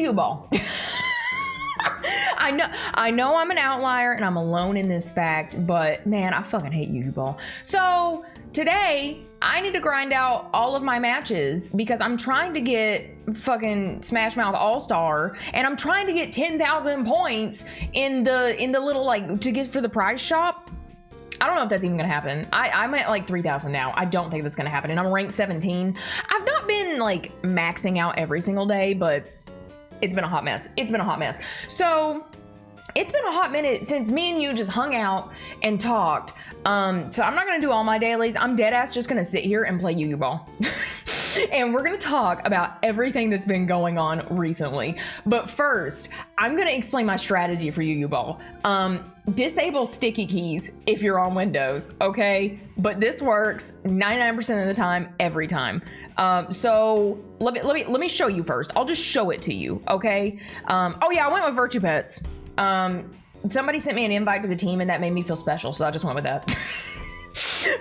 Yu-Yu Ball. I know I'm an outlier and I'm alone in this fact, but man, I fucking hate Yu-Yu Ball. So today, I need to grind out all of my matches because I'm trying to get fucking Smash Mouth All-Star and I'm trying to get 10,000 points in the little, like, to get for the prize shop. I don't know if that's even gonna happen. I'm at like 3,000 now. I don't think that's gonna happen and I'm ranked 17. I've not been like maxing out every single day, but it's been a hot mess. It's been a hot mess. So it's been a hot minute since me and you just hung out and talked. So I'm not gonna do all my dailies. I'm dead ass just gonna sit here and play Yu-Yu Ball. And we're gonna talk about everything that's been going on recently. But first, I'm gonna explain my strategy for Yu-Yu Ball. Disable sticky keys if you're on Windows, okay? But this works 99% of the time, every time. So let me show you first. I'll just show it to you, okay? Oh yeah, I went with Virtue Pets. Somebody sent me an invite to the team and that made me feel special, so I just went with that.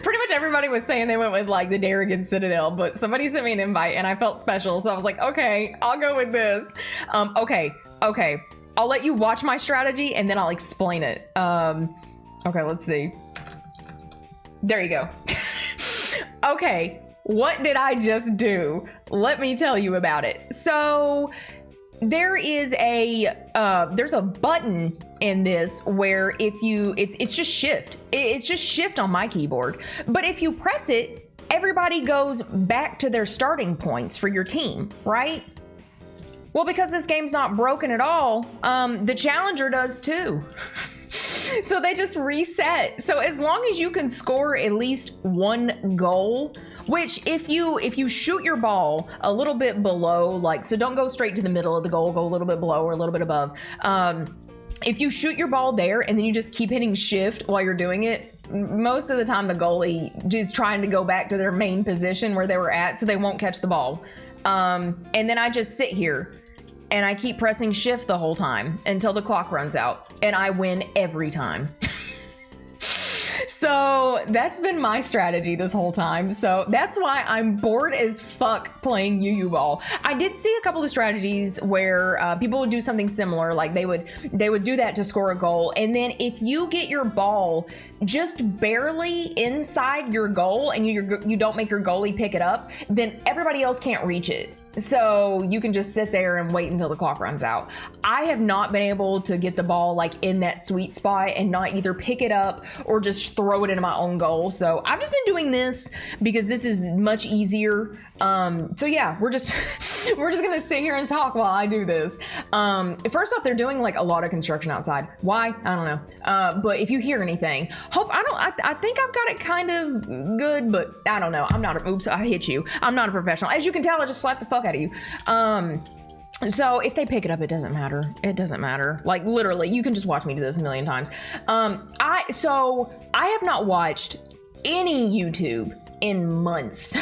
Pretty much everybody was saying they went with like the Darrigan Citadel, but somebody sent me an invite and I felt special, so I was like, okay, I'll go with this. Okay. I'll let you watch my strategy and then I'll explain it. Okay, let's see. There you go. Okay, what did I just do? Let me tell you about it. So there is there's a button in this where if you, it's just shift. It's just shift on my keyboard. But if you press it, everybody goes back to their starting points for your team, right? Well, because this game's not broken at all, the challenger does too. So they just reset. So as long as you can score at least one goal, which if you shoot your ball a little bit below, like, so don't go straight to the middle of the goal, go a little bit below or a little bit above. If you shoot your ball there and then you just keep hitting shift while you're doing it, most of the time the goalie is trying to go back to their main position where they were at, so they won't catch the ball. And then I just sit here and I keep pressing shift the whole time until the clock runs out and I win every time. So that's been my strategy this whole time. So that's why I'm bored as fuck playing Yu-Yu Ball. I did see a couple of strategies where people would do something similar, like they would do that to score a goal. And then if you get your ball just barely inside your goal and you don't make your goalie pick it up, then everybody else can't reach it. So you can just sit there and wait until the clock runs out. I have not been able to get the ball like in that sweet spot and not either pick it up or just throw it into my own goal. So I've just been doing this because this is much easier. So yeah, we're just gonna sit here and talk while I do this. First off, they're doing like a lot of construction outside. Why? I don't know. But if you hear anything, I think I've got it kind of good, but I don't know. Oops, I hit you. I'm not a professional. As you can tell, I just slapped the fuck out of you. So if they pick it up, it doesn't matter. It doesn't matter. Like literally, you can just watch me do this a million times. I have not watched any YouTube in months.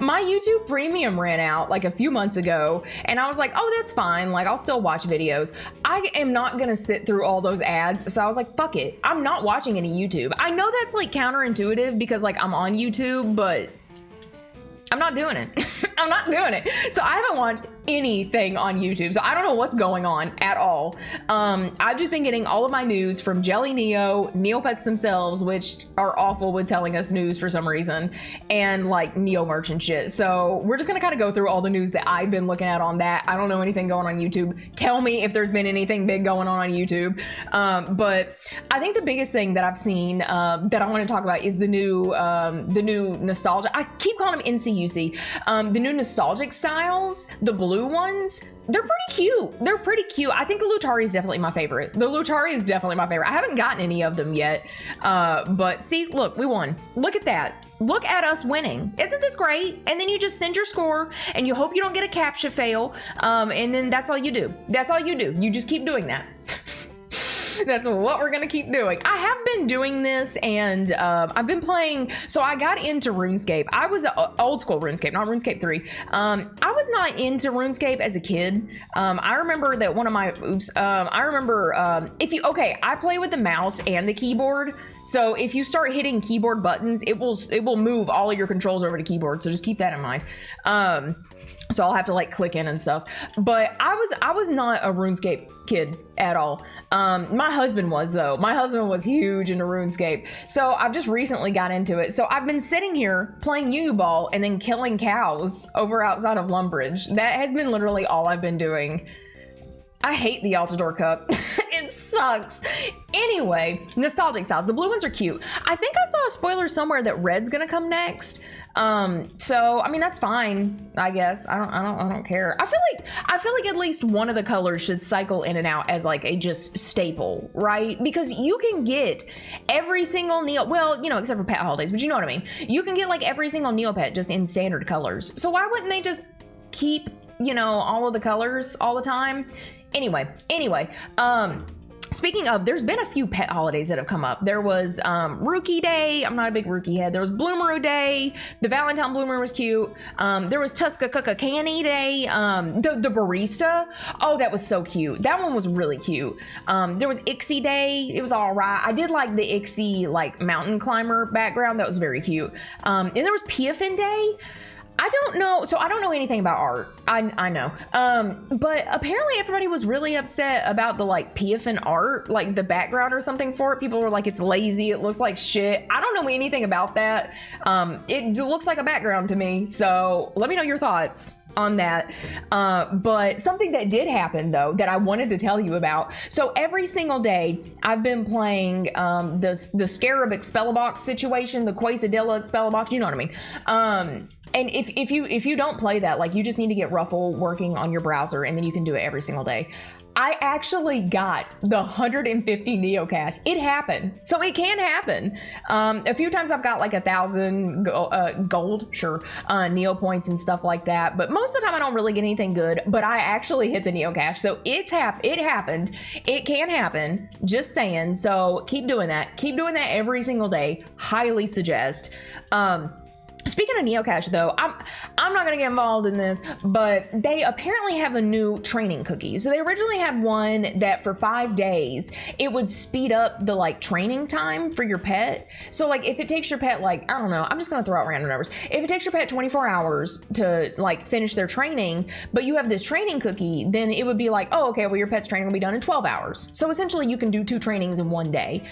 My YouTube premium ran out like a few months ago and I was like, oh, that's fine. Like I'll still watch videos. I am not gonna sit through all those ads. So I was like, fuck it. I'm not watching any YouTube. I know that's like counterintuitive because like I'm on YouTube, but I'm not doing it. I'm not doing it. So I haven't watched anything on YouTube. So I don't know what's going on at all. I've just been getting all of my news from Jelly Neo, Neopets themselves, which are awful with telling us news for some reason, and like Neo merch and shit. So we're just gonna kind of go through all the news that I've been looking at on that. I don't know anything going on YouTube. Tell me if there's been anything big going on YouTube. But I think the biggest thing that I've seen that I want to talk about is the new nostalgia. I keep calling them NCUC. The new nostalgic styles, the blue ones, they're pretty cute. They're pretty cute. I think the Lutari is definitely my favorite. The Lutari is definitely my favorite. I haven't gotten any of them yet. But see, look, we won. Look at that. Look at us winning. Isn't this great? And then you just send your score and you hope you don't get a captcha fail. And then that's all you do. That's all you do. You just keep doing that. That's what we're gonna keep doing. I have been doing this and I've been playing, so I got into RuneScape. I was old school RuneScape, not RuneScape 3. I was not into RuneScape as a kid. I remember that one of my, I play with the mouse and the keyboard. So if you start hitting keyboard buttons, it will move all of your controls over to keyboard. So just keep that in mind. So I'll have to like click in and stuff. But I was not a RuneScape kid at all. My husband was though. My husband was huge into RuneScape. So I've just recently got into it. So I've been sitting here playing UU Ball and then killing cows over outside of Lumbridge. That has been literally all I've been doing. I hate the Altador Cup. It sucks. Anyway, nostalgic styles. The blue ones are cute. I think I saw a spoiler somewhere that red's gonna come next. So I mean that's fine, I guess. I don't care. I feel like at least one of the colors should cycle in and out as like a just staple, right? Because you can get every single well, you know, except for pet holidays, but you know what I mean. You can get like every single Neopet just in standard colors. So why wouldn't they just keep, you know, all of the colors all the time? Anyway, speaking of, there's been a few pet holidays that have come up. There was Rookie Day. I'm not a big Rookie head. There was Bloomeroo Day. The Valentine Bloomer was cute. There was Tuscaloosa Canny Day. The Barista. Oh, that was so cute. That one was really cute. There was Ixie Day. It was all right. I did like the Ixie like mountain climber background. That was very cute. And there was Piafin Day. I don't know. So I don't know anything about art. I know. But apparently everybody was really upset about the like Piafin art, like the background or something for it. People were like, it's lazy. It looks like shit. I don't know anything about that. It looks like a background to me. So let me know your thoughts on that. But something that did happen though that I wanted to tell you about. So every single day I've been playing the Scarab Expellibox situation, the Quesadilla Expellibox, you know what I mean? And if you don't play that, like you just need to get Ruffle working on your browser and then you can do it every single day. I actually got the 150 Neocash. It happened. So it can happen. A few times I've got like 1,000 gold, sure, Neo points and stuff like that. But most of the time I don't really get anything good, but I actually hit the Neocash. So it happened. It can happen. Just saying. So keep doing that. Keep doing that every single day. Highly suggest. Speaking of Neocash though, I'm not gonna get involved in this, but they apparently have a new training cookie. So they originally had one that for 5 days, it would speed up the like training time for your pet. So like if it takes your pet like, I don't know, I'm just gonna throw out random numbers. If it takes your pet 24 hours to like finish their training, but you have this training cookie, then it would be like, oh, okay, well your pet's training will be done in 12 hours. So essentially you can do 2 trainings in 1 day,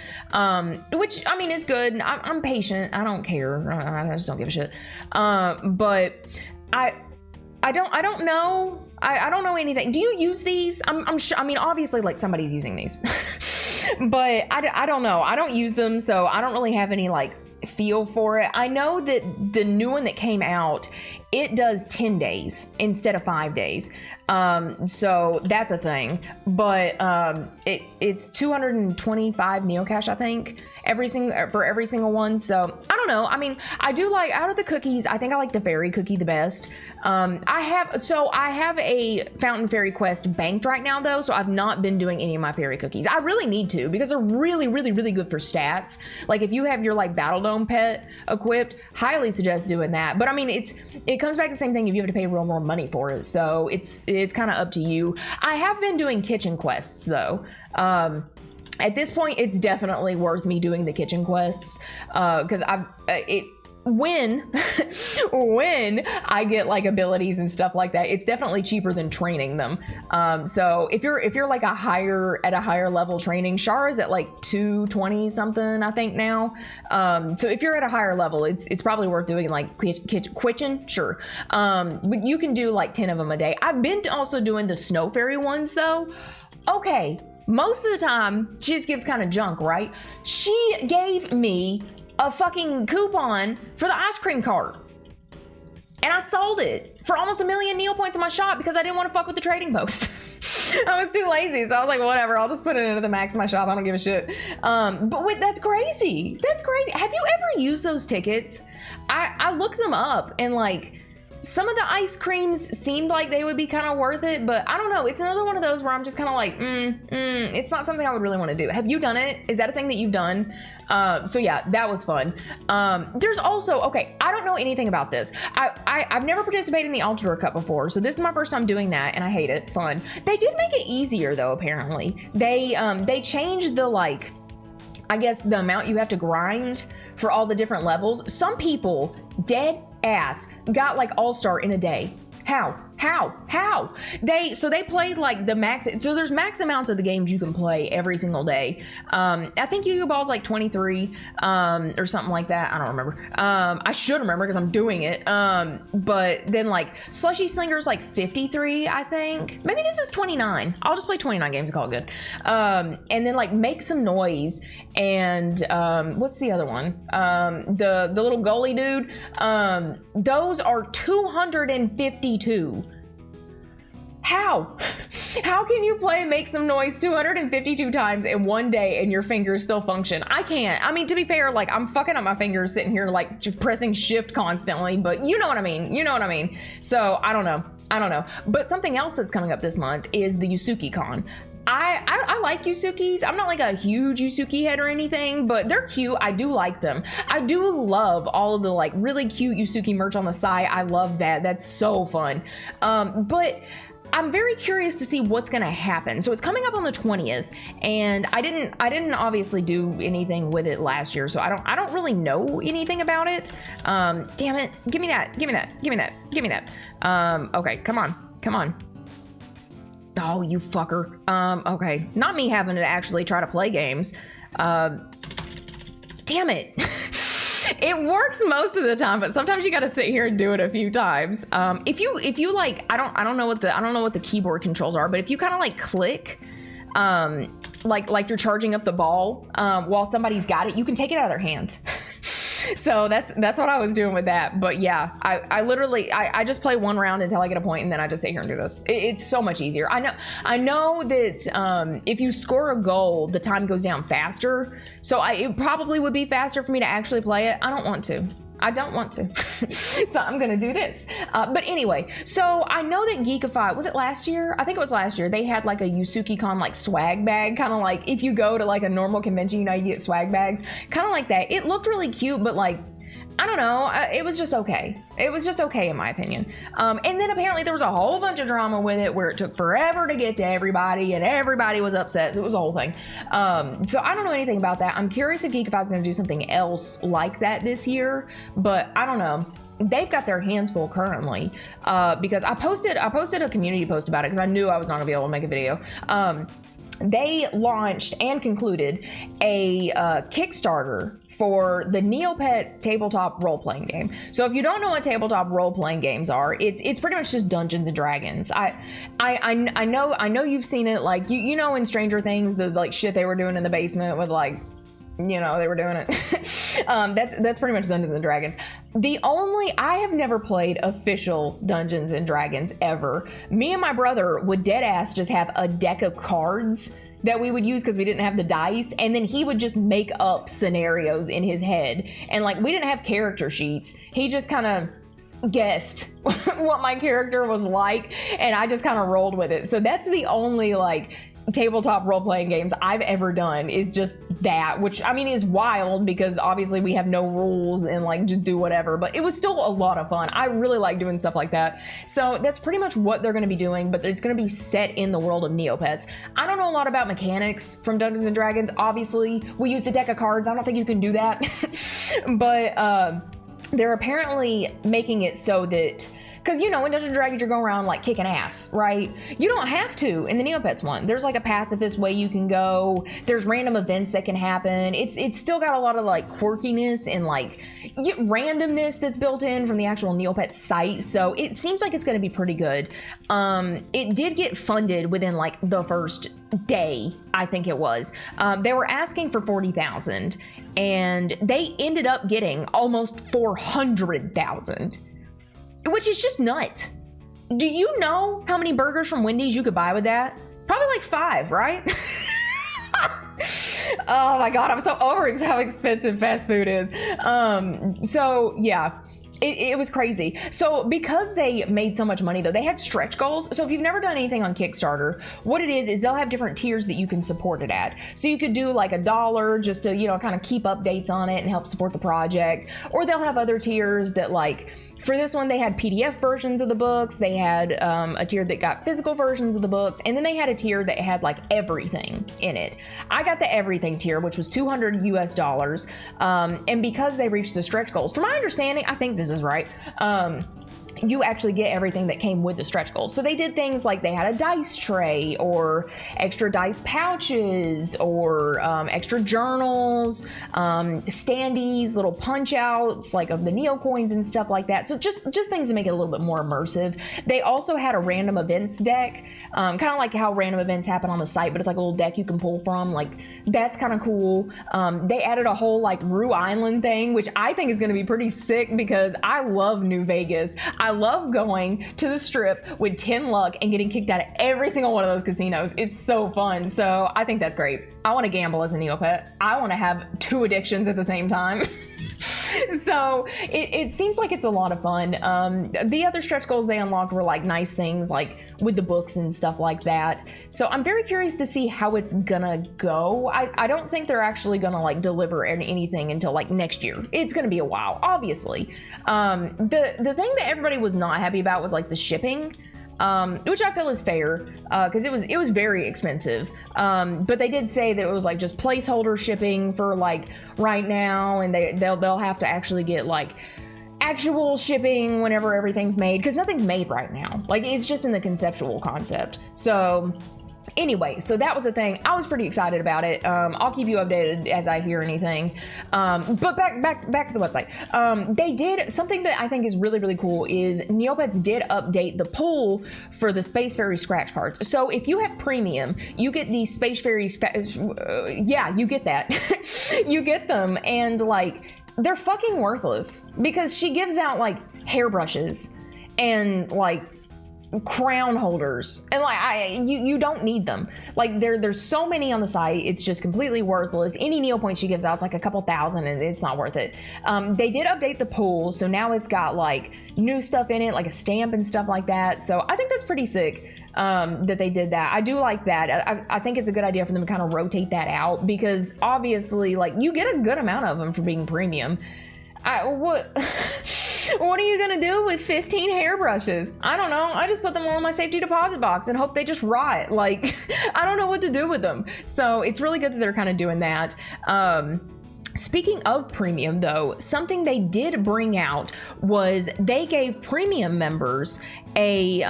which I mean is good. I'm patient. I don't care. I just don't give a shit. But I don't know. I don't know anything. Do you use these? I'm sure. I mean, obviously, like somebody's using these, but I don't know. I don't use them, so I don't really have any like feel for it. I know that the new one that came out, it does 10 days instead of 5 days. So that's a thing, but it's 225 Neocash, I think, for every single one. So I don't know. I mean, I do like, out of the cookies, I think I like the fairy cookie the best. I have a Fountain Fairy quest banked right now though, so I've not been doing any of my fairy cookies. I really need to, because they're really, really, really good for stats. Like if you have your like Battle Dome pet equipped, highly suggest doing that. But I mean, it comes back to the same thing if you have to pay real more money for it. So it's kind of up to you. I have been doing kitchen quests though. At this point, it's definitely worth me doing the kitchen quests, because when I get like abilities and stuff like that, it's definitely cheaper than training them. So if you're like at a higher level training, Shara's at like 220 something, I think now. So if you're at a higher level, it's probably worth doing like kitchen, sure. But you can do like 10 of them a day. I've been also doing the Snow Fairy ones though. Okay, most of the time she just gives kind of junk, right? She gave me a fucking coupon for the ice cream cart, and I sold it for almost 1 million Neo points in my shop because I didn't want to fuck with the trading post. I was too lazy, so I was like, whatever, I'll just put it into the max of my shop. I don't give a shit. But wait, that's crazy. That's crazy. Have you ever used those tickets? I looked them up, and like, some of the ice creams seemed like they would be kind of worth it, but I don't know. It's another one of those where I'm just kind of like, it's not something I would really want to do. Have you done it? Is that a thing that you've done? So yeah, that was fun. There's also, okay, I don't know anything about this. I've never participated in the Altador Cup before, so this is my first time doing that, and I hate it. Fun. They did make it easier though, apparently. They changed the like, I guess the amount you have to grind for all the different levels. Some people, dead ass, got like all-star in a day. How? They played like the max. So there's max amounts of the games you can play every single day. I think Yu-Gi-Oh! Ball's like 23 or something like that. I don't remember. I should remember because I'm doing it. But then like Slushy Slinger's like 53, I think. Maybe this is 29. I'll just play 29 games and call it good. And then like Make Some Noise and what's the other one? The little goalie dude. Those are 252. How can you play Make Some Noise 252 times in one day and your fingers still function? I can't. I mean, to be fair, like I'm fucking up my fingers sitting here like pressing shift constantly, but you know what I mean. So I don't know. But something else that's coming up this month is the Yuki Con. I like Yusukis. I'm not like a huge Yusuki head or anything, but they're cute. I do like them. I do love all of the like really cute Yusuki merch on the site. I love that. That's so fun. But I'm very curious to see what's gonna happen. So it's coming up on the 20th, and I didn't obviously do anything with it last year, so I don't really know anything about it. Damn it! Give me that! Okay, come on. Oh, you fucker. Okay, not me having to actually try to play games. Damn it. It works most of the time, but sometimes you got to sit here and do it a few times. If you like, I don't know what the keyboard controls are, but if you kind of like click, like you're charging up the ball while somebody's got it, you can take it out of their hands. So that's what I was doing with that. But yeah, I literally I just play one round until I get a point, and then I just sit here and do this. It's so much easier. I know that if you score a goal, the time goes down faster. So it probably would be faster for me to actually play it. I don't want to. So I'm gonna do this. But anyway, so I know that Geekify, was it last year? I think it was last year. They had like a Yuki Con like swag bag, kind of like if you go to like a normal convention, you know, you get swag bags, kind of like that. It looked really cute, but like, I don't know, it was just okay. It was just okay in my opinion. And then apparently there was a whole bunch of drama with it where it took forever to get to everybody and everybody was upset. So it was a whole thing. So I don't know anything about that. I'm curious if Geekify is going to do something else like that this year, but I don't know. They've got their hands full currently because I posted a community post about it because I knew I was not going to be able to make a video. They launched and concluded a Kickstarter for the Neopets tabletop role-playing game. So if you don't know what tabletop role-playing games are, it's pretty much just Dungeons and Dragons. I know you've seen it, like you know in Stranger Things, the like shit they were doing in the basement with like, you know, they were doing it. That's pretty much Dungeons and Dragons. I have never played official Dungeons and Dragons ever. Me and my brother would dead ass just have a deck of cards that we would use because we didn't have the dice, and then he would just make up scenarios in his head. And like, we didn't have character sheets. He just kind of guessed what my character was like, and I just kind of rolled with it. So that's the only like tabletop role-playing games I've ever done, is just that, which I mean is wild because obviously we have no rules and like just do whatever, but it was still a lot of fun. I really like doing stuff like that. So that's pretty much what they're going to be doing, but it's going to be set in the world of Neopets. I don't know a lot about mechanics from Dungeons and Dragons. Obviously we used a deck of cards. I don't think you can do that. But they're apparently making it so that, because, you know, in Dungeons & Dragons, you're going around, like, kicking ass, right? You don't have to in the Neopets one. There's, like, a pacifist way you can go. There's random events that can happen. It's still got a lot of, like, quirkiness and, like, randomness that's built in from the actual Neopets site. So it seems like it's going to be pretty good. It did get funded within, like, the first day, I think it was. They were asking for $40,000, and they ended up getting almost $400,000. Which is just nuts. Do you know how many burgers from Wendy's you could buy with that? Probably like 5, right? Oh my God, I'm so over how expensive fast food is. So yeah, It was crazy. So because they made so much money though, they had stretch goals. So if you've never done anything on Kickstarter, what it is they'll have different tiers that you can support it at. So you could do like $1 just to, you know, kind of keep updates on it and help support the project. Or they'll have other tiers that, like, for this one, they had PDF versions of the books. They had a tier that got physical versions of the books. And then they had a tier that had like everything in it. I got the everything tier, which was $200 US. And because they reached the stretch goals, from my understanding, I think this is right. You actually get everything that came with the stretch goals. So they did things like they had a dice tray or extra dice pouches or extra journals, standees, little punch outs like of the Neo coins and stuff like that. So just things to make it a little bit more immersive. They also had a random events deck, kind of like how random events happen on the site, but it's like a little deck you can pull from. Like, that's kind of cool. They added a whole like Rue Island thing, which I think is going to be pretty sick because I love New Vegas. I love going to the strip with 10 luck and getting kicked out of every single one of those casinos. It's so fun. So I think that's great. I want to gamble as a Neopet. I want to have 2 addictions at the same time. So it seems like it's a lot of fun. The other stretch goals they unlocked were like nice things like with the books and stuff like that. So I'm very curious to see how it's gonna go. I don't think they're actually gonna like deliver anything until like next year. It's gonna be a while, obviously. The thing that everybody was not happy about was like the shipping. Which I feel is fair, because it was very expensive. But they did say that it was like just placeholder shipping for like right now, and they'll have to actually get like actual shipping whenever everything's made, because nothing's made right now. Like, it's just in the conceptual concept. So anyway, so that was the thing. I was pretty excited about it. I'll keep you updated as I hear anything. But back to the website. They did something that I think is really, really cool is Neopets did update the pool for the Space Fairy scratch cards. So if you have premium, you get these Space Fairies, yeah, you get that. You get them, and like, they're fucking worthless because she gives out like hairbrushes and like crown holders, and like you don't need them. Like, there's so many on the site, it's just completely worthless. Any Neo points she gives out, it's like a couple thousand, and it's not worth it. They did update the pool, so now it's got like new stuff in it, like a stamp and stuff like that. So I think that's pretty sick that they did that. I do like that. I think it's a good idea for them to kind of rotate that out, because obviously like you get a good amount of them for being premium. What are you gonna do with 15 hairbrushes? I don't know. I just put them all in my safety deposit box and hope they just rot. Like, I don't know what to do with them. So it's really good that they're kind of doing that. Speaking of premium though, something they did bring out was they gave premium members a,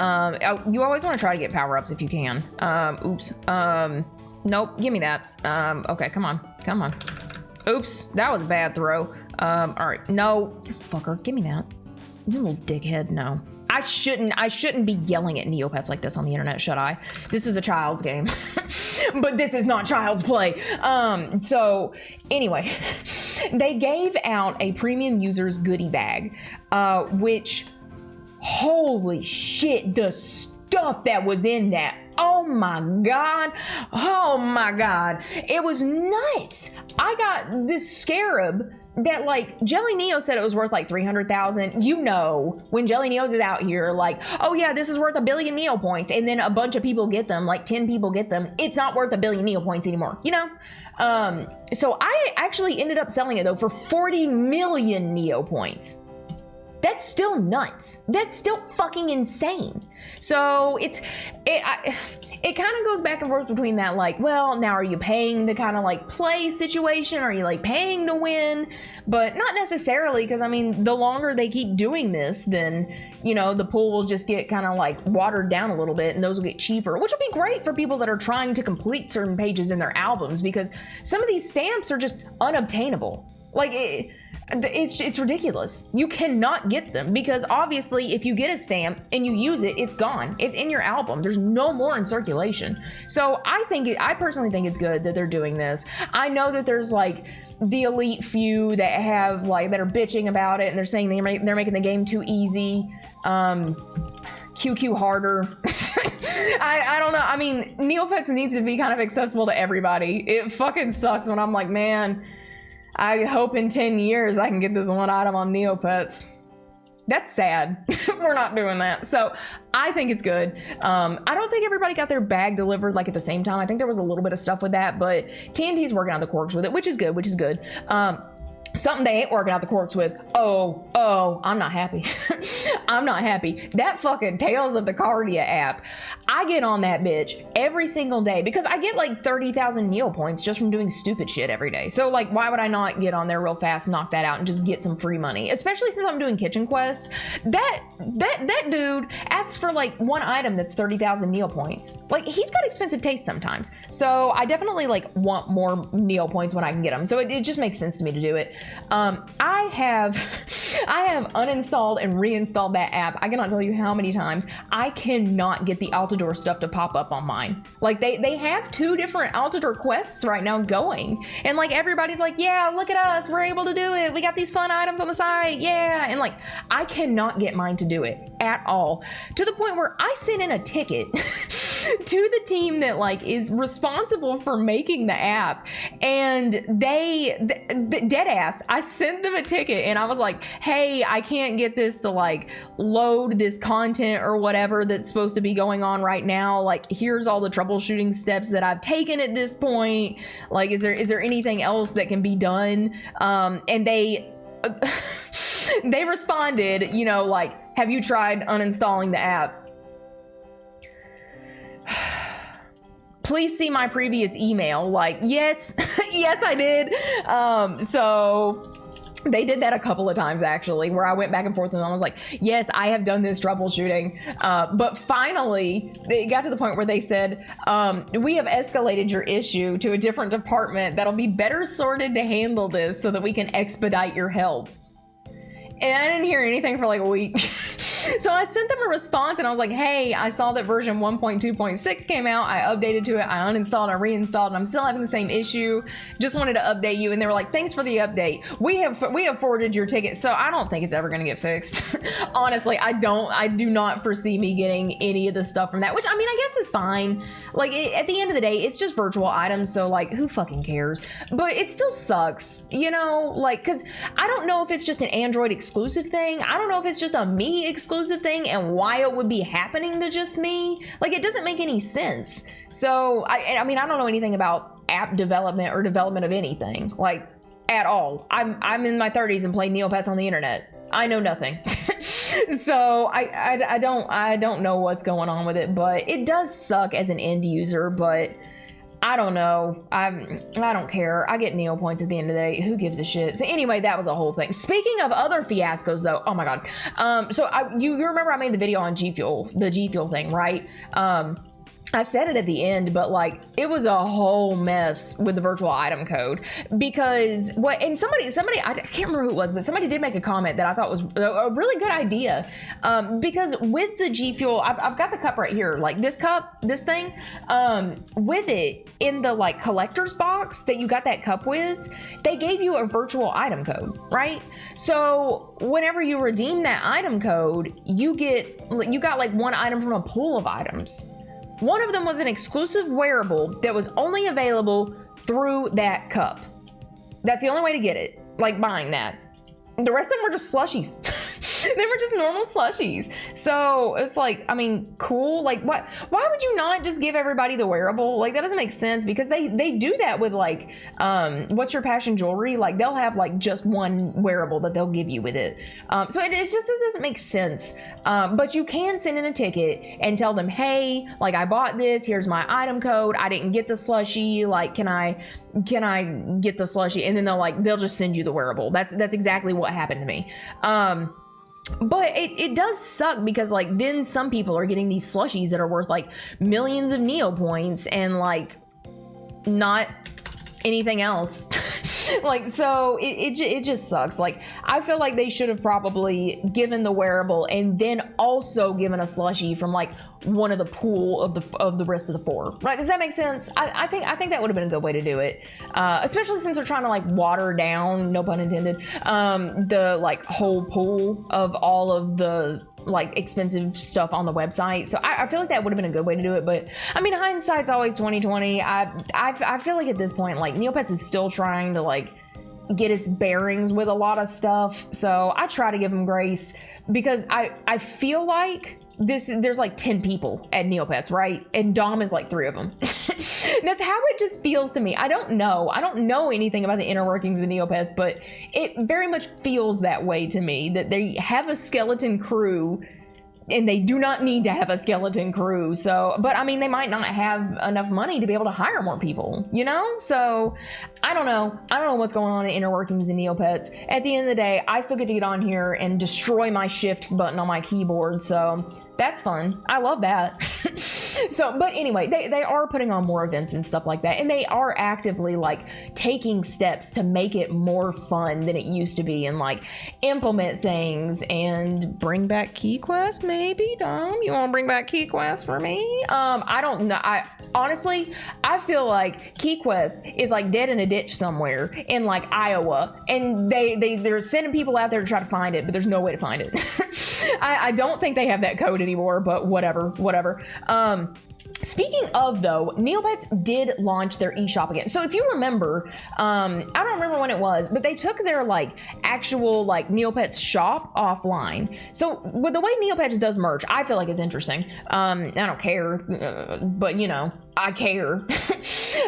you always want to try to get power-ups if you can. Oops. Nope, give me that. Okay, come on. Oops, that was a bad throw. All right, no, you fucker, give me that. You little dickhead, no. I shouldn't be yelling at Neopets like this on the internet, should I? This is a child's game, but this is not child's play. So anyway, they gave out a premium users goodie bag, which, holy shit, the stuff that was in that. Oh my god. It was nuts. I got this scarab that, like, Jelly Neo said it was worth like 300,000. You know, when Jelly Neo's is out here like, oh yeah, this is worth 1 billion Neo points, and then a bunch of people get them, like 10 people get them, it's not worth 1 billion Neo points anymore, you know? So I actually ended up selling it though for 40 million Neo points. That's still nuts. That's still fucking insane. So it kind of goes back and forth between that, like, well, now are you paying to kind of like play situation? Are you like paying to win? But not necessarily, because I mean, the longer they keep doing this, then, you know, the pool will just get kind of like watered down a little bit, and those will get cheaper, which will be great for people that are trying to complete certain pages in their albums, because some of these stamps are just unobtainable. Like, it's ridiculous. You cannot get them, because obviously if you get a stamp and you use it, it's gone. It's in your album. There's no more in circulation. So I personally think it's good that they're doing this. I know that there's like the elite few that have like, that are bitching about it, and they're saying they're making the game too easy. QQ harder. I don't know. I mean, Neopets needs to be kind of accessible to everybody. It fucking sucks when I'm like, man, I hope in 10 years I can get this one item on Neopets. That's sad. We're not doing that. So I think it's good. I don't think everybody got their bag delivered like at the same time. I think there was a little bit of stuff with that, but TNT's working out the quirks with it, which is good. Something they ain't working out the quirks with. Oh, I'm not happy. I'm not happy. That fucking Tales of the Cardia app. I get on that bitch every single day because I get like 30,000 Neo points just from doing stupid shit every day. So like, why would I not get on there real fast, knock that out, and just get some free money? Especially since I'm doing kitchen quests. That dude asks for like one item that's 30,000 Neo points. Like, he's got expensive taste sometimes. So I definitely like want more Neo points when I can get them. So it just makes sense to me to do it. I have uninstalled and reinstalled that app. I cannot tell you how many times. I cannot get the Altador stuff to pop up on mine. Like, they have 2 different Altador quests right now going, and like everybody's like, yeah, look at us, we're able to do it, we got these fun items on the site, yeah, and like I cannot get mine to do it at all, to the point where I sent in a ticket to the team that like is responsible for making the app, and they dead ass, I sent them a ticket and I was like, hey, I can't get this to like load this content or whatever that's supposed to be going on right now. Like, here's all the troubleshooting steps that I've taken at this point. Like, is there anything else that can be done? And they they responded, you know, like, have you tried uninstalling the app? Please see my previous email. Like, yes, yes, I did. So they did that a couple of times actually, where I went back and forth and I was like, yes, I have done this troubleshooting. But finally, it got to the point where they said, we have escalated your issue to a different department that'll be better sorted to handle this so that we can expedite your help. And I didn't hear anything for like a week. So I sent them a response and I was like, hey, I saw that version 1.2.6 came out. I updated to it. I uninstalled, I reinstalled, and I'm still having the same issue. Just wanted to update you. And they were like, thanks for the update. We have forwarded your ticket. So I don't think it's ever going to get fixed. Honestly, I do not foresee me getting any of the stuff from that, which I mean, I guess is fine. Like, at the end of the day, it's just virtual items. So like, who fucking cares? But it still sucks, you know, like, cause I don't know if it's just an Android exclusive thing. I don't know if it's just a me exclusive thing and why it would be happening to just me. Like, it doesn't make any sense. So I mean, I don't know anything about app development or development of anything, like, at all. I'm in my 30s and play Neopets on the internet. I know nothing. So I don't know what's going on with it, but it does suck as an end user. But I don't know. I don't care. I get Neo points at the end of the day. Who gives a shit? So anyway, that was a whole thing. Speaking of other fiascos though, oh my God. So you remember I made the video on G Fuel, the G Fuel thing, right? I said it at the end, but like, it was a whole mess with the virtual item code because and somebody, I can't remember who it was, but somebody did make a comment that I thought was a really good idea. Because with the G Fuel, I've got the cup right here, like this cup, this thing, with it in the like collector's box that you got that cup with, they gave you a virtual item code, right? So whenever you redeem that item code, you got like one item from a pool of items. One of them was an exclusive wearable that was only available through that cup. That's the only way to get it, like buying that. The rest of them were just slushies. They were just normal slushies. So it's like, I mean, cool. Like, why would you not just give everybody the wearable? Like, that doesn't make sense because they do that with like, what's your passion jewelry? Like, they'll have like just one wearable that they'll give you with it. So it just doesn't make sense. But you can send in a ticket and tell them, hey, like, I bought this, here's my item code. I didn't get the slushie. Like, can I get the slushie? And then they'll just send you the wearable. That's exactly what happened to me. But it does suck because like then some people are getting these slushies that are worth like millions of Neo points and like not anything else. Like, so it just sucks. Like, I feel like they should have probably given the wearable and then also given a slushie from like one of the pool of the rest of the 4. Right? Does that make sense? I think that would have been a good way to do it. Especially since they're trying to like water down, no pun intended, the like whole pool of all of the like expensive stuff on the website. So I feel like that would have been a good way to do it. But I mean, hindsight's always 20/20. I feel like at this point, like Neopets is still trying to like get its bearings with a lot of stuff. So I try to give them grace because I feel like there's like 10 people at Neopets, right? And Dom is like 3 of them. That's how it just feels to me. I don't know anything about the inner workings of Neopets, but it very much feels that way to me, that they have a skeleton crew and they do not need to have a skeleton crew. So, but I mean, they might not have enough money to be able to hire more people, you know? So I don't know what's going on in the inner workings in Neopets. At the end of the day, I still get to get on here and destroy my shift button on my keyboard. So that's fun. I love that. So, but anyway, they are putting on more events and stuff like that. And they are actively like taking steps to make it more fun than it used to be and like implement things and bring back Key Quest. Maybe, Dom, you want to bring back Key Quest for me? I don't know. Honestly, I feel like Key Quest is like dead in a ditch somewhere in like Iowa, and they're sending people out there to try to find it, but there's no way to find it. I don't think they have that code anymore, but whatever. Speaking of though, Neopets did launch their eShop again. So if you remember, I don't remember when it was, but they took their like actual like Neopets shop offline. So with the way Neopets does merch, I feel like is interesting. I don't care, but you know, I care.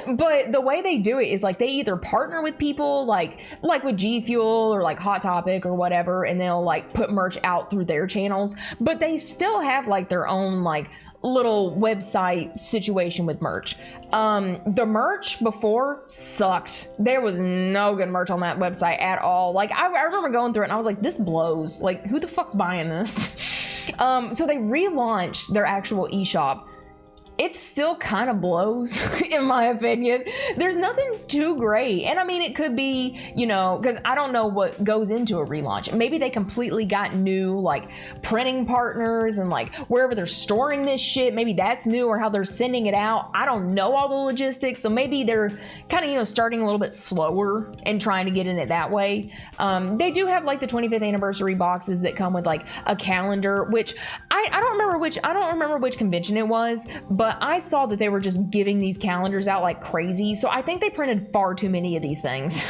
But the way they do it is like they either partner with people like with G Fuel or like Hot Topic or whatever, and they'll like put merch out through their channels, but they still have like their own like little website situation with merch. The merch before sucked. There was no good merch on that website at all. Like I remember going through it and I was like, this blows. Like, who the fuck's buying this? So they relaunched their actual eShop. It still kind of blows, in my opinion. There's nothing too great. And I mean, it could be, you know, because I don't know what goes into a relaunch. Maybe they completely got new, like, printing partners and, like, wherever they're storing this shit, maybe that's new, or how they're sending it out. I don't know all the logistics. So maybe they're kind of, you know, starting a little bit slower and trying to get in it that way. They do have, like, the 25th anniversary boxes that come with, like, a calendar, which I don't remember which convention it was, but I saw that they were just giving these calendars out like crazy. So I think they printed far too many of these things.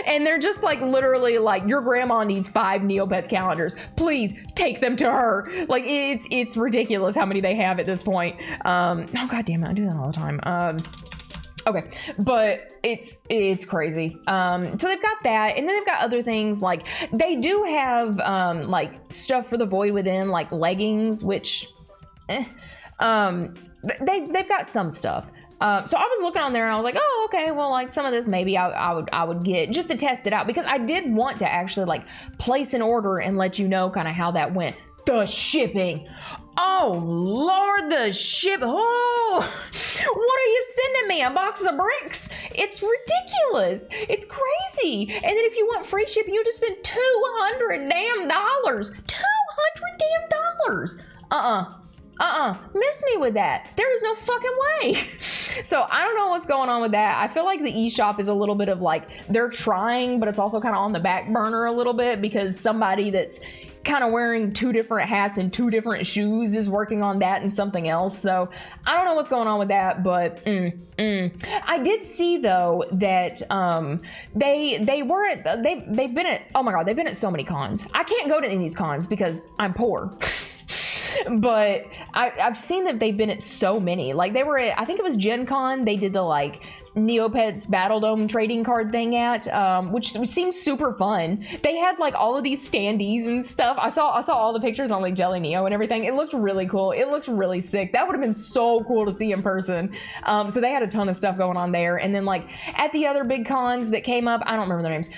And they're just like literally like, your grandma needs 5 Neopets calendars. Please take them to her. Like it's ridiculous how many they have at this point. Oh god damn it, I do that all the time. Okay, but it's crazy. So they've got that, and then they've got other things like they do have like stuff for the Void Within, like leggings, which they've got some stuff. So I was looking on there and I was like, oh, okay, well, like some of this maybe I would get just to test it out, because I did want to actually like place an order and let you know kind of how that went. The shipping. Oh Lord, the ship. Oh, what are you sending me? A box of bricks? It's ridiculous. It's crazy. And then if you want free shipping, you just spend $200 damn dollars. $200 damn dollars. Miss me with that. There is no fucking way. So I don't know what's going on with that. I feel like the eShop is a little bit of like, they're trying, but it's also kind of on the back burner a little bit, because somebody that's kind of wearing 2 different hats and 2 different shoes is working on that and something else. So I don't know what's going on with that, but I did see though that they've been at, oh my god, they've been at so many cons. I can't go to any of these cons because I'm poor. But I've seen that they've been at so many. Like they were at, I think it was Gen Con, they did the like Neopets Battle Dome trading card thing at, which seems super fun. They had like all of these standees and stuff. I saw all the pictures on like Jelly Neo and everything. It looked really cool. It looked really sick. That would have been so cool to see in person. So they had a ton of stuff going on there. And then like at the other big cons that came up, I don't remember their names.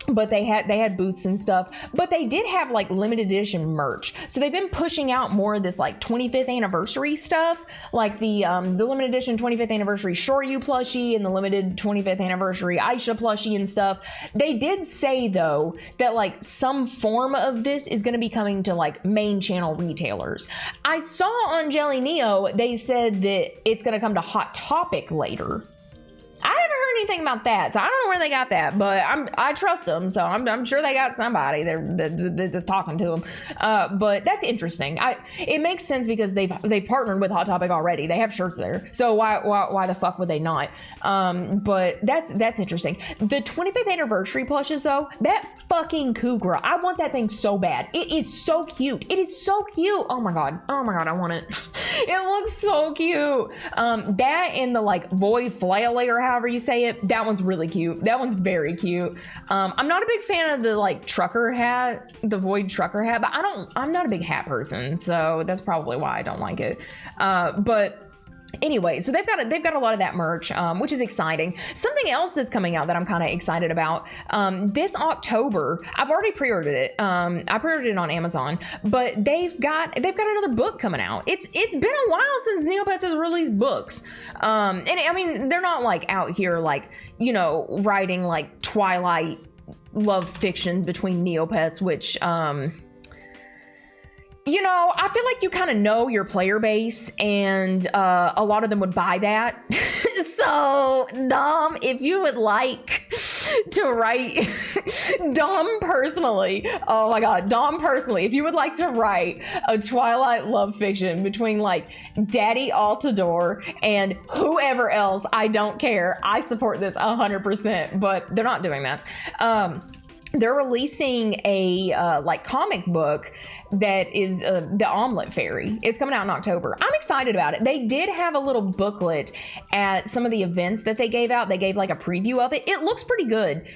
But they had booths and stuff, but they did have like limited edition merch. So they've been pushing out more of this like 25th anniversary stuff, like the limited edition 25th anniversary Shoryu plushie and the limited 25th anniversary Aisha plushie and stuff. They did say though that like some form of this is going to be coming to like main channel retailers. I saw on Jelly Neo, they said that it's going to come to Hot Topic later. I haven't heard anything about that, so I don't know where they got that, but I trust them, so I'm sure they got somebody that's talking to them. But that's interesting. It makes sense because they partnered with Hot Topic already. They have shirts there, so why the fuck would they not? But that's interesting. The 25th anniversary plushes though, that fucking Kugra, I want that thing so bad. It is so cute. It is so cute. Oh my god, I want it. It looks so cute. That and the like void flaily or however you say it, that one's really cute. That one's very cute. I'm not a big fan of the like trucker hat, the void trucker hat, but I'm not a big hat person, so that's probably why I don't like it. But anyway, so they've got a lot of that merch, which is exciting. Something else that's coming out that I'm kind of excited about, this October, I've already pre-ordered it. I pre-ordered it on Amazon, but they've got another book coming out. It's been a while since Neopets has released books. And I mean, they're not like out here like, you know, writing like Twilight love fiction between Neopets, which, you know, I feel like you kind of know your player base, and a lot of them would buy that. So, Dom, if you would like to write, Dom personally, oh my god, Dom personally, if you would like to write a Twilight love fiction between like Daddy Altador and whoever else, I don't care. I support this 100%, but they're not doing that. They're releasing a like comic book that is the Omelet Fairy. It's coming out in October. I'm excited about it. They did have a little booklet at some of the events that they gave out. They gave like a preview of it. It looks pretty good.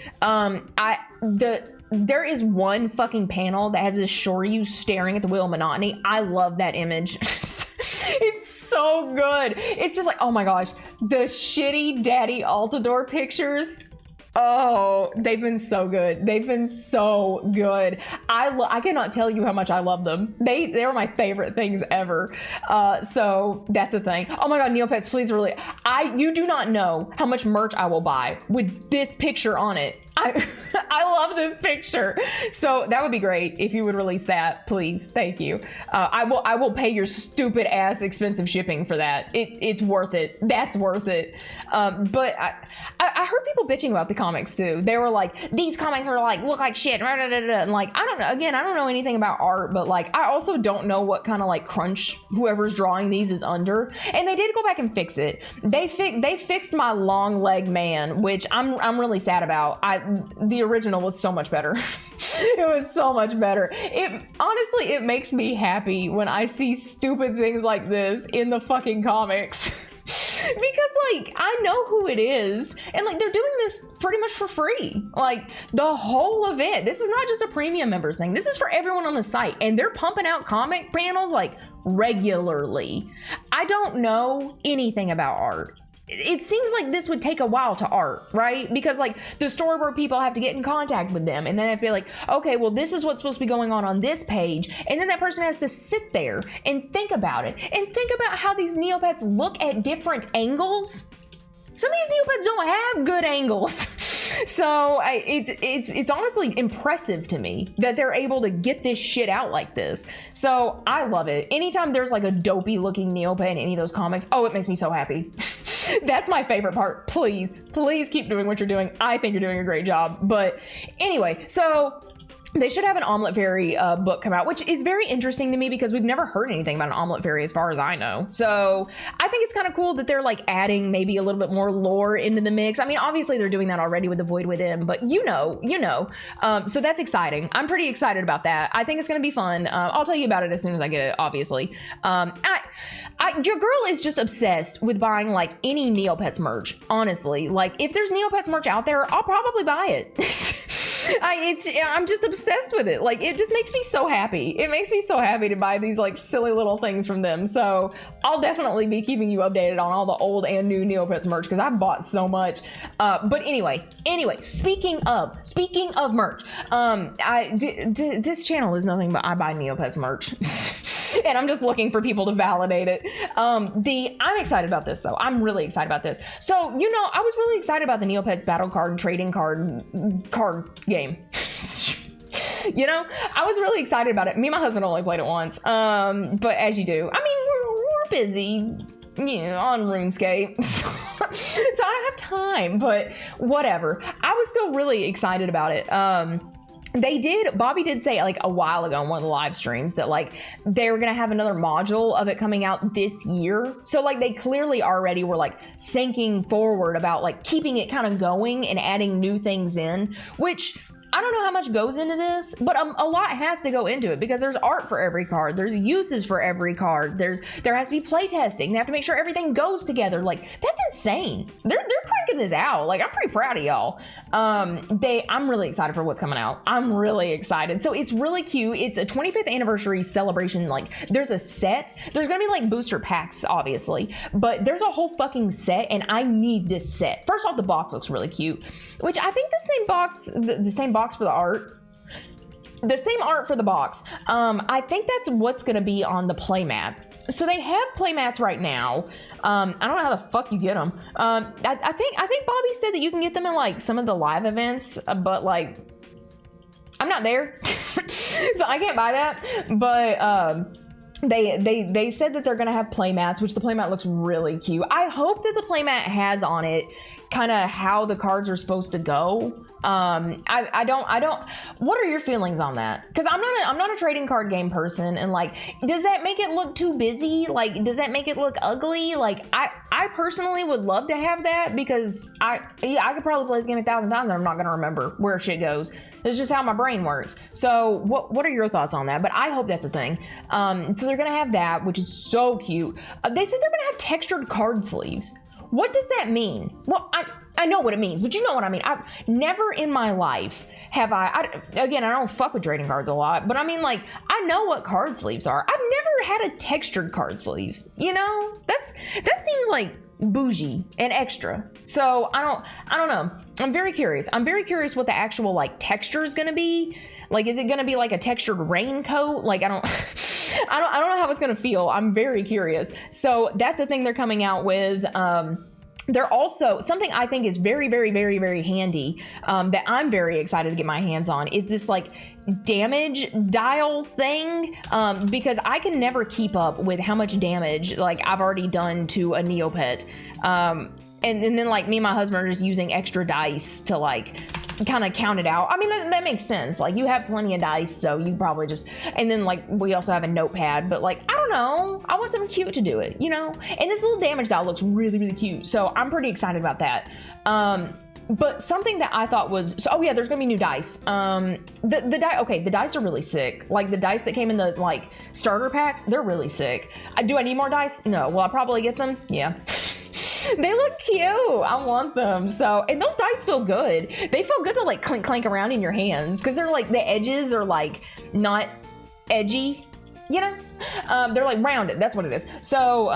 There is one fucking panel that has this Shoryu staring at the Wheel of Monotony. I love that image. It's so good. It's just like, oh my gosh, the shitty Daddy Altador pictures. Oh, they've been so good. They've been so good. I cannot tell you how much I love them. They were my favorite things ever. So that's a thing. Oh my god, Neopets, please really. You do not know how much merch I will buy with this picture on it. I love this picture. So that would be great if you would release that, please. Thank you. I will pay your stupid ass expensive shipping for that. It's worth it. That's worth it. But I heard people bitching about the comics too. They were like, these comics are like, look like shit. And like, I don't know. Again, I don't know anything about art, but like, I also don't know what kind of like crunch whoever's drawing these is under. And they did go back and fix it. They fixed my long leg man, which I'm really sad about. The original was so much better. It was so much better. Honestly, it makes me happy when I see stupid things like this in the fucking comics. Because like, I know who it is, and like, they're doing this pretty much for free. Like, the whole event, this is not just a premium members thing. This is for everyone on the site, and they're pumping out comic panels like regularly. I don't know anything about art. It seems like this would take a while to art, right? Because like the storyboard people have to get in contact with them, and then they'd be like, okay, well, this is what's supposed to be going on this page. And then that person has to sit there and think about it, and think about how these Neopets look at different angles. Some of these Neopets don't have good angles. So it's honestly impressive to me that they're able to get this shit out like this. So I love it. Anytime there's like a dopey looking Neopet in any of those comics, oh, it makes me so happy. That's my favorite part. Please keep doing what you're doing. I think you're doing a great job. But anyway, so they should have an Omelet Fairy book come out, which is very interesting to me because we've never heard anything about an Omelet Fairy as far as I know. So I think it's kind of cool that they're like adding maybe a little bit more lore into the mix. I mean, obviously they're doing that already with the Void Within, but you know. So that's exciting. I'm pretty excited about that. I think it's going to be fun. I'll tell you about it as soon as I get it, obviously. Your girl is just obsessed with buying like any Neopets merch, honestly. Like if there's Neopets merch out there, I'll probably buy it. I'm just obsessed with it. Like, it just makes me so happy. It makes me so happy to buy these like silly little things from them. So I'll definitely be keeping you updated on all the old and new Neopets merch because I've bought so much. But anyway, speaking of merch, this channel is nothing but I buy Neopets merch. And I'm just looking for people to validate it. I'm excited about this though. I'm really excited about this. So, I was really excited about the Neopets battle card trading card game. I was really excited about it. Me and my husband only played it once. But as you do, I mean, we're busy, on RuneScape. So I don't have time, but whatever. I was still really excited about it. Bobby did say like a while ago on one of the live streams that like they were gonna have another module of it coming out this year. So like they clearly already were like thinking forward about like keeping it kind of going and adding new things in, which I don't know how much goes into this, but a lot has to go into it because there's art for every card. There's uses for every card. There has to be play testing. They have to make sure everything goes together. Like, that's insane. They're cranking this out. Like, I'm pretty proud of y'all. I'm really excited for what's coming out. I'm really excited. So it's really cute. It's a 25th anniversary celebration. Like, there's a set. There's gonna be like booster packs, obviously, but there's a whole fucking set, and I need this set. First off, the box looks really cute, which I think the same box for the art. The same art for the box. I think that's what's gonna be on the playmat. So they have playmats right now. I don't know how the fuck you get them. I think Bobby said that you can get them in like some of the live events, but like I'm not there, so I can't buy that. But they said that they're gonna have playmats, which the playmat looks really cute. I hope that the playmat has on it kind of how the cards are supposed to go. I don't, what are your feelings on that? Because I'm not a trading card game person, and like, does that make it look too busy? Like, does that make it look ugly? Like, I personally would love to have that, because I could probably play this game 1,000 times and I'm not gonna remember where shit goes. It's just how my brain works. So what are your thoughts on that? But I hope that's a thing. So they're gonna have that, which is so cute. They said they're gonna have textured card sleeves. What does that mean? Well, I know what it means, but you know what I mean. I've never in my life have again, I don't fuck with trading cards a lot, but I mean, like, I know what card sleeves are. I've never had a textured card sleeve. You know, that seems like bougie and extra. So I don't know. I'm very curious. I'm very curious what the actual like texture is gonna be. Like, is it gonna be like a textured raincoat? Like, I don't know how it's gonna feel. I'm very curious. So that's a thing they're coming out with. They're also, something I think is very, very, very, very handy, that I'm very excited to get my hands on, is this like damage dial thing, because I can never keep up with how much damage like I've already done to a Neopet. And then like me and my husband are just using extra dice to like kind of count it out. I mean, that makes sense. Like, you have plenty of dice, so you probably just, and then like we also have a notepad, but like, I don't know, I want something cute to do it, you know? And this little damage dial looks really, really cute. So I'm pretty excited about that. But something that I thought was, so, oh yeah, there's gonna be new dice. The dice are really sick. Like, the dice that came in the like starter packs, they're really sick. Do I need more dice? No. Will I probably get them? Yeah. They look cute. I want them. So, and those dice feel good. They feel good to like clink around in your hands, because they're like, the edges are like not edgy, you know? They're like rounded. That's what it is. So,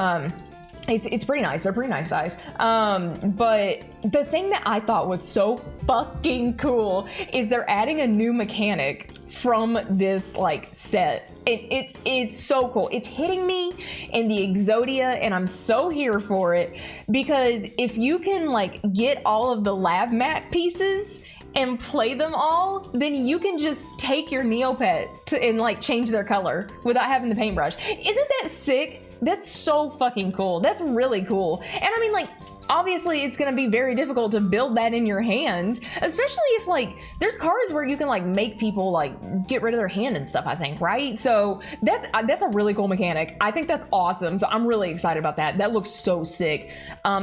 it's pretty nice. They're pretty nice dice. But the thing that I thought was so fucking cool is they're adding a new mechanic from this like set. It's so cool. It's hitting me in the Exodia, and I'm so here for it, because if you can like get all of the lab mat pieces and play them all, then you can just take your Neopet and like change their color without having the paintbrush. Isn't that sick? That's so fucking cool. That's really cool. And I mean, like, obviously it's gonna be very difficult to build that in your hand, especially if like there's cards where you can like make people like get rid of their hand and stuff, I think, right? So that's a really cool mechanic. I think that's awesome. So I'm really excited about that. That looks so sick.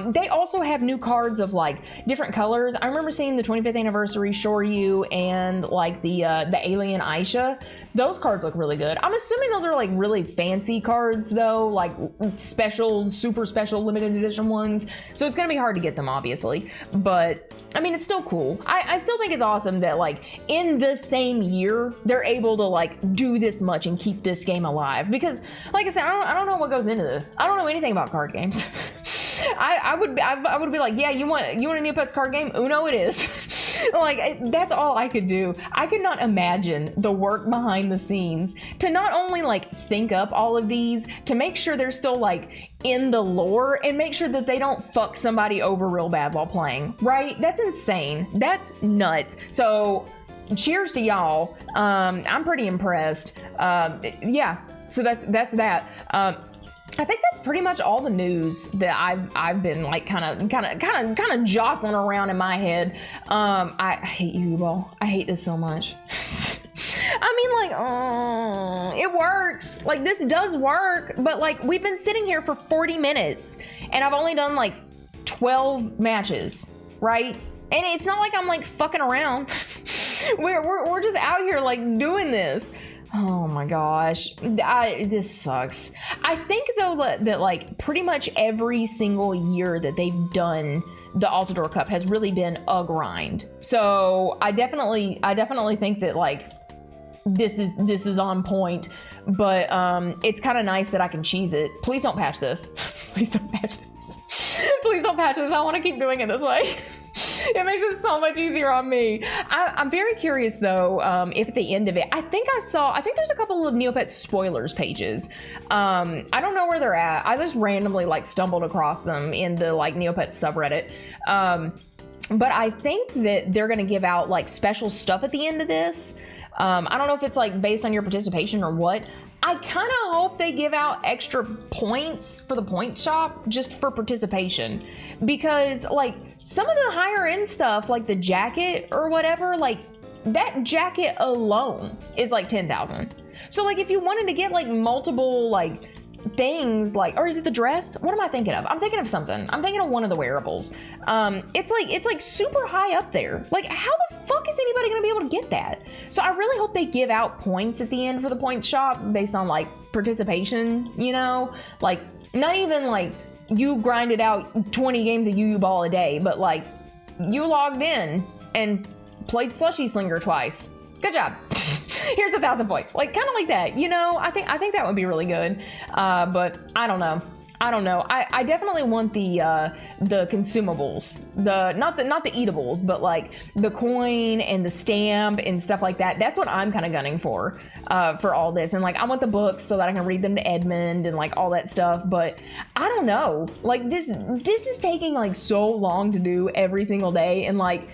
They also have new cards of like different colors. I remember seeing the 25th anniversary Shoryu and like the alien Aisha. Those cards look really good. I'm assuming those are like really fancy cards though, like special, super special limited edition ones. So it's gonna be hard to get them, obviously. But I mean, it's still cool. I still think it's awesome that like in the same year, they're able to like do this much and keep this game alive. Because like I said, I don't know what goes into this. I don't know anything about card games. I would be like, yeah, you want a Neopets card game? Uno it is. Like, that's all I could do. I could not imagine the work behind the scenes to not only like think up all of these, to make sure they're still like in the lore and make sure that they don't fuck somebody over real bad while playing, right? That's insane. That's nuts. So cheers to y'all. I'm pretty impressed. Yeah, so that's that. I think that's pretty much all the news that I've been like kind of jostling around in my head. I hate U-Ball. I hate this so much. I mean, like, it works. Like, this does work, but like, we've been sitting here for 40 minutes and I've only done like 12 matches, right? And it's not like I'm like fucking around. we're just out here like doing this. Oh my gosh, this sucks. I think though that like pretty much every single year that they've done the Altador Cup has really been a grind. So I definitely think that like this is on point, but it's kind of nice that I can cheese it. Please don't patch this. Please don't patch this. Please don't patch this. I want to keep doing it this way. It makes it so much easier on me. I'm very curious though, if at the end of it, I think there's a couple of Neopets spoilers pages. I don't know where they're at. I just randomly like stumbled across them in the like Neopets subreddit. But I think that they're gonna give out like special stuff at the end of this. I don't know if it's like based on your participation or what. I kind of hope they give out extra points for the point shop just for participation, because like some of the higher end stuff, like the jacket or whatever, like that jacket alone is like 10,000. So like if you wanted to get like multiple like things, like, or is it the dress? What am I thinking of? I'm thinking of something. I'm thinking of one of the wearables. It's like super high up there. Like how the fuck is anybody gonna be able to get that? So I really hope they give out points at the end for the points shop based on like participation, you know, like not even like you grinded out 20 games of UU Ball a day, but like you logged in and played Slushy Slinger twice. Good job. Here's 1,000 points. Like kind of like that, you know. I think that would be really good. But I don't know. I definitely want the consumables, not the eatables, but like the coin and the stamp and stuff like that. That's what I'm kind of gunning for all this. And like I want the books so that I can read them to Edmund and like all that stuff. But I don't know. Like this is taking like so long to do every single day, and like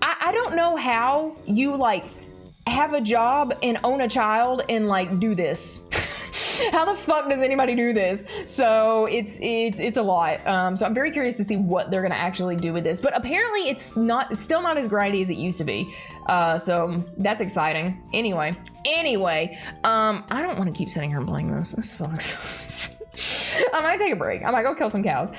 I don't know how you like have a job and own a child and like do this. How the fuck does anybody do this? So it's a lot. So I'm very curious to see what they're gonna actually do with this. But apparently it's still not as grindy as it used to be. So that's exciting. Anyway, I don't want to keep sitting here and playing this. This sucks. I might take a break. I might go kill some cows.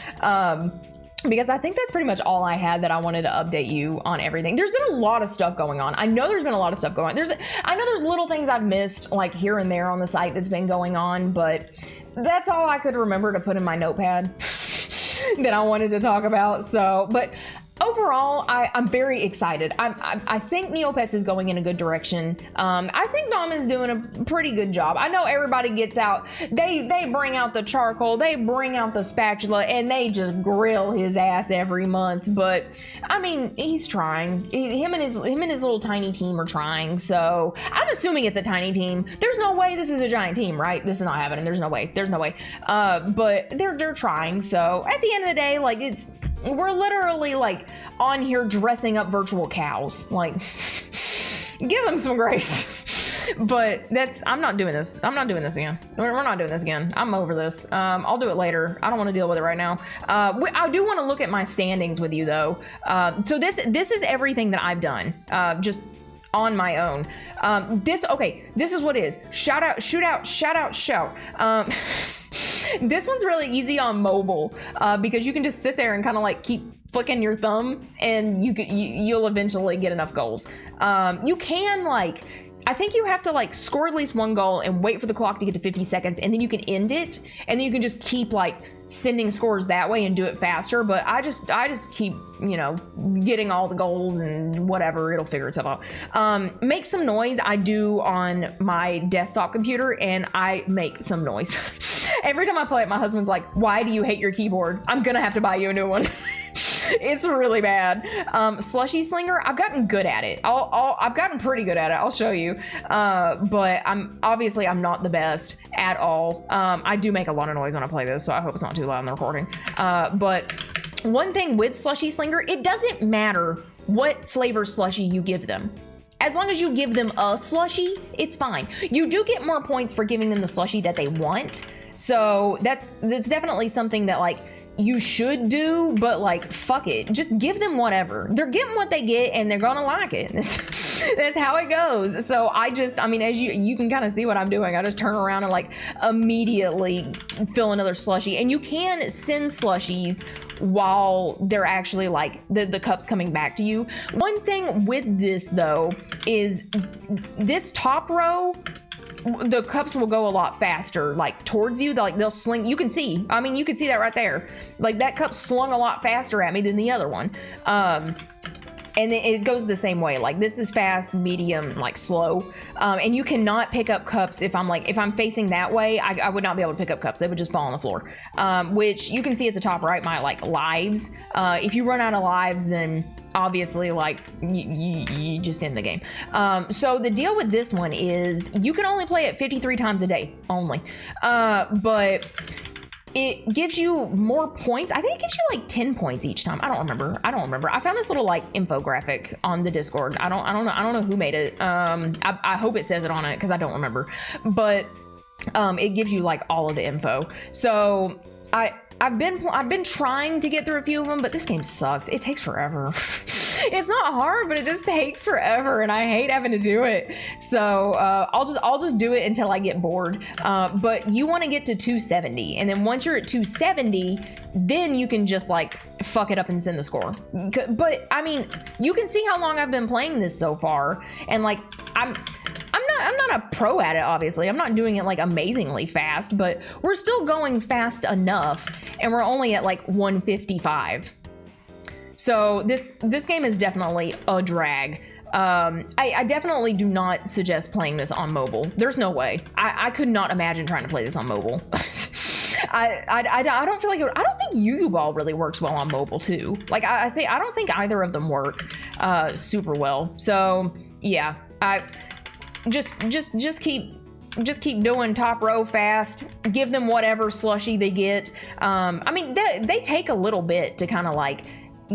Because I think that's pretty much all I had that I wanted to update you on everything. There's been a lot of stuff going on. I know there's been a lot of stuff going on. I know there's little things I've missed like here and there on the site that's been going on, but that's all I could remember to put in my notepad that I wanted to talk about. So, but overall, I'm very excited. I think Neopets is going in a good direction. I think Damon's doing a pretty good job. I know everybody gets out, they bring out the charcoal, they bring out the spatula, and they just grill his ass every month. But I mean, he's trying. Him and his little tiny team are trying. So I'm assuming it's a tiny team. There's no way this is a giant team, right? This is not happening. There's no way. But they're trying. So at the end of the day, like we're literally like on here dressing up virtual cows. Like, give them some grace. But I'm not doing this. I'm not doing this again. We're not doing this again. I'm over this. I'll do it later. I don't want to deal with it right now. I do want to look at my standings with you though. So this is everything that I've done. Just on my own. This is what it is. Shout out, shoot out, shout out, shout. This one's really easy on mobile because you can just sit there and kind of like keep flicking your thumb and you'll eventually get enough goals. You can like, I think you have to like score at least one goal and wait for the clock to get to 50 seconds and then you can end it and then you can just keep like sending scores that way and do it faster. But I just keep, you know, getting all the goals and whatever, it'll figure itself out. Make some noise. I do on my desktop computer and I make some noise. Every time I play it, my husband's like, why do you hate your keyboard? I'm gonna have to buy you a new one. It's really bad. Slushy Slinger, I've gotten good at it. I've gotten pretty good at it. I'll show you. But I'm not the best at all. I do make a lot of noise when I play this, so I hope it's not too loud in the recording. But one thing with Slushy Slinger, it doesn't matter what flavor slushy you give them. as long as you give them a slushie, it's fine. You do get more points for giving them the slushie that they want. So that's definitely something that like you should do, but like fuck it, just give them whatever. They're getting what they get and they're gonna like it. That's how it goes. So I mean, as you can kind of see what I'm doing, I just turn around and like immediately fill another slushie. And you can send slushies while they're actually like the cup's coming back to you. One thing with this though is this top row, the cups will go a lot faster, like towards you. They'll sling. You can see. I mean, you can see that right there. Like that cup slung a lot faster at me than the other one. And it goes the same way. Like this is fast, medium, like slow. And you cannot pick up cups if I'm facing that way. I would not be able to pick up cups. They would just fall on the floor. Which you can see at the top right, my like lives. If you run out of lives, then obviously like you just end the game. So the deal with this one is you can only play it 53 times a day only. But it gives you more points. I think it gives you like 10 points each time. I don't remember. I found this little like infographic on the Discord. I don't know who made it. I hope it says it on it because I don't remember. But it gives you like all of the info. So I've been trying to get through a few of them, but this game sucks. It takes forever. It's not hard, but it just takes forever, and I hate having to do it. So I'll just do it until I get bored. But you want to get to 270, and then once you're at 270, then you can just like fuck it up and send the score. But I mean, you can see how long I've been playing this so far, and like I'm not a pro at it, obviously. I'm not doing it like amazingly fast, but we're still going fast enough, and we're only at like 155. So this game is definitely a drag. I definitely do not suggest playing this on mobile. There's no way. I could not imagine trying to play this on mobile. I don't feel like it would, I don't think Yu-Gi Ball really works well on mobile too. Like I don't think either of them work super well. So yeah, just keep doing top row fast. Give them whatever slushie they get. I mean, they take a little bit to kind of like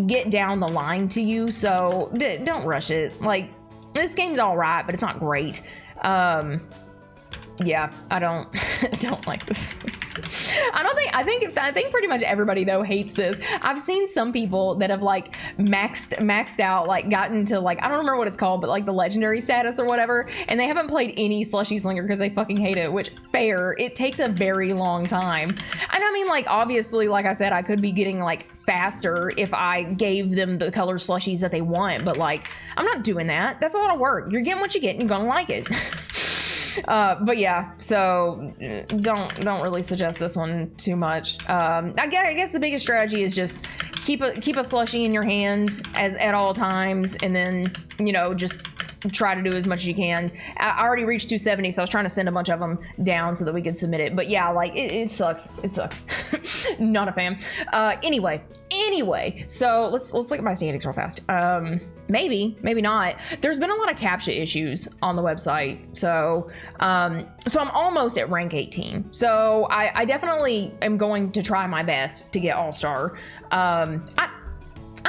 get down the line to you, so don't rush it. Like this game's all right, but it's not great. Yeah, I don't like this. I think pretty much everybody though hates this. I've seen some people that have like maxed out, like gotten to like, I don't remember what it's called, but like the legendary status or whatever, and they haven't played any Slushy Slinger because they fucking hate it, which fair. It takes a very long time. And I mean, like obviously, like I said, I could be getting like faster if I gave them the color slushies that they want, but like I'm not doing that. That's a lot of work. You're getting what you get and you're gonna like it. But yeah, so don't really suggest this one too much. I guess the biggest strategy is just keep a slushie in your hand at all times, and then, you know, just try to do as much as you can. I already reached 270, so I was trying to send a bunch of them down so that we could submit it. But yeah, like it sucks. It sucks. Not a fan. Anyway, so let's look at my standings real fast. Maybe not. There's been a lot of CAPTCHA issues on the website, so I'm almost at rank 18. So I definitely am going to try my best to get All-Star. I'm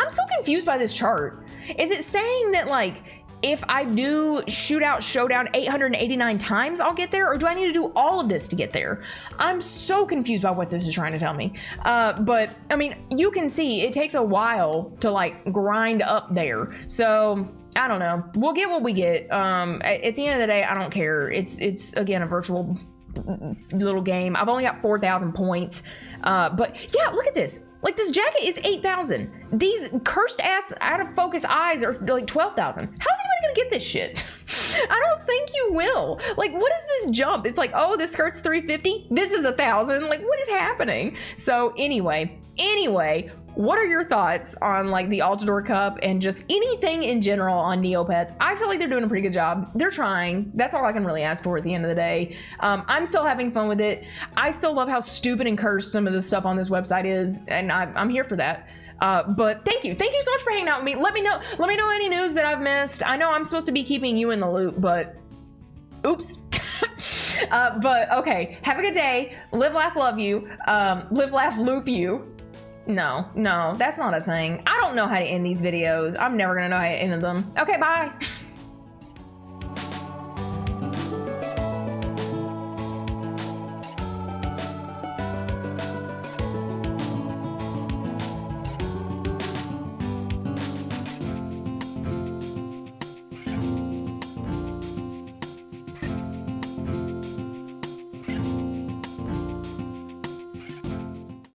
so confused by this chart. Is it saying that like if I do Shootout Showdown 889 times, I'll get there? Or do I need to do all of this to get there? I'm so confused by what this is trying to tell me. But I mean, you can see it takes a while to like grind up there. So I don't know. We'll get what we get. At the end of the day, I don't care. It's again, a virtual little game. I've only got 4,000 points. But yeah, look at this. Like this jacket is 8,000. These cursed ass out of focus eyes are like 12,000. How's anybody gonna get this shit? I don't think you will. Like, what is this jump? It's like, oh, this skirt's 350. This is 1,000. Like, what is happening? So anyway, what are your thoughts on like the Altador Cup and just anything in general on Neopets? I feel like they're doing a pretty good job. They're trying. That's all I can really ask for at the end of the day. I'm still having fun with it. I still love how stupid and cursed some of the stuff on this website is, and I'm here for that. But thank you so much for hanging out with me. Let me know any news that I've missed. I know I'm supposed to be keeping you in the loop, but oops. But okay, have a good day. Live, laugh, love you. Live, laugh, loop you. No, that's not a thing. I don't know how to end these videos. I'm never gonna know how to end them. Okay, bye.